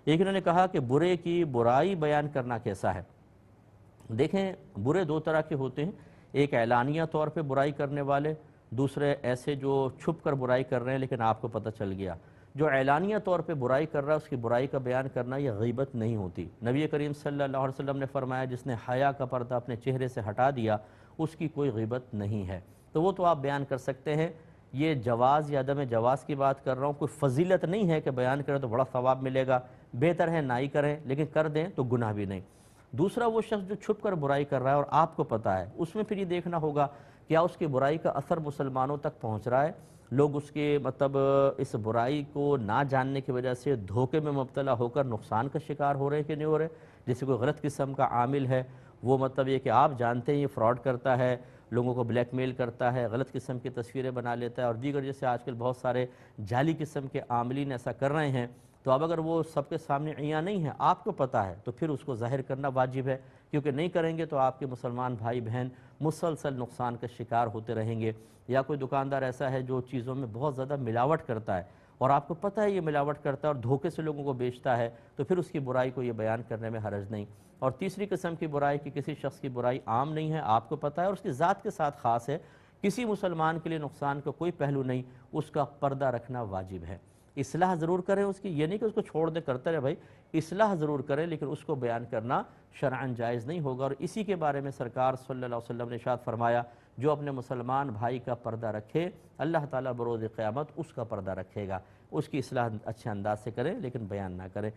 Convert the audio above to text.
ایک انہوں نے کہا کہ برے کی برائی بیان کرنا کیسا ہے۔ دیکھیں برے دو طرح کے ہوتے ہیں، ایک اعلانیہ طور پہ برائی کرنے والے، دوسرے ایسے جو چھپ کر برائی کر رہے ہیں لیکن آپ کو پتہ چل گیا۔ جو اعلانیہ طور پہ برائی کر رہا ہے اس کی برائی کا بیان کرنا یہ غیبت نہیں ہوتی۔ نبی کریم صلی اللہ علیہ وسلم نے فرمایا جس نے حیا کا پردہ اپنے چہرے سے ہٹا دیا اس کی کوئی غیبت نہیں ہے، تو وہ تو آپ بیان کر سکتے ہیں۔ یہ جواز یا عدم جواز کی بات کر رہا ہوں، کوئی فضیلت نہیں ہے کہ بیان کریں تو بڑا ثواب ملے گا، بہتر ہے نہ ہی کریں لیکن کر دیں تو گناہ بھی نہیں۔ دوسرا وہ شخص جو چھپ کر برائی کر رہا ہے اور آپ کو پتہ ہے، اس میں پھر یہ دیکھنا ہوگا کیا اس کی برائی کا اثر مسلمانوں تک پہنچ رہا ہے، لوگ اس کے اس برائی کو نہ جاننے کی وجہ سے دھوکے میں مبتلا ہو کر نقصان کا شکار ہو رہے ہیں کہ نہیں ہو رہے۔ جیسے کوئی غلط قسم کا عامل ہے، وہ یہ کہ آپ جانتے ہیں یہ فراڈ کرتا ہے، لوگوں کو بلیک میل کرتا ہے، غلط قسم کی تصویریں بنا لیتا ہے اور دیگر جیسے آج کل بہت سارے جعلی قسم کے عاملین ایسا کر رہے ہیں، تو اب اگر وہ سب کے سامنے عیاں نہیں ہے، آپ کو پتہ ہے، تو پھر اس کو ظاہر کرنا واجب ہے، کیونکہ نہیں کریں گے تو آپ کے مسلمان بھائی بہن مسلسل نقصان کا شکار ہوتے رہیں گے۔ یا کوئی دکاندار ایسا ہے جو چیزوں میں بہت زیادہ ملاوٹ کرتا ہے اور آپ کو پتہ ہے یہ ملاوٹ کرتا ہے اور دھوکے سے لوگوں کو بیچتا ہے، تو پھر اس کی برائی کو یہ بیان کرنے میں حرج نہیں۔ اور تیسری قسم کی برائی کہ کسی شخص کی برائی عام نہیں ہے، آپ کو پتہ ہے اور اس کی ذات کے ساتھ خاص ہے، کسی مسلمان کے لیے نقصان کا کوئی پہلو نہیں، اس کا پردہ رکھنا واجب ہے۔ اصلاح ضرور کریں اس کی، یہ نہیں کہ اس کو چھوڑ دے کرتے رہے بھائی، اصلاح ضرور کریں لیکن اس کو بیان کرنا شرعاً جائز نہیں ہوگا۔ اور اسی کے بارے میں سرکار صلی اللہ علیہ وسلم نے ارشاد فرمایا جو اپنے مسلمان بھائی کا پردہ رکھے اللہ تعالیٰ بروز قیامت اس کا پردہ رکھے گا۔ اس کی اصلاح اچھے انداز سے کریں لیکن بیان نہ کریں۔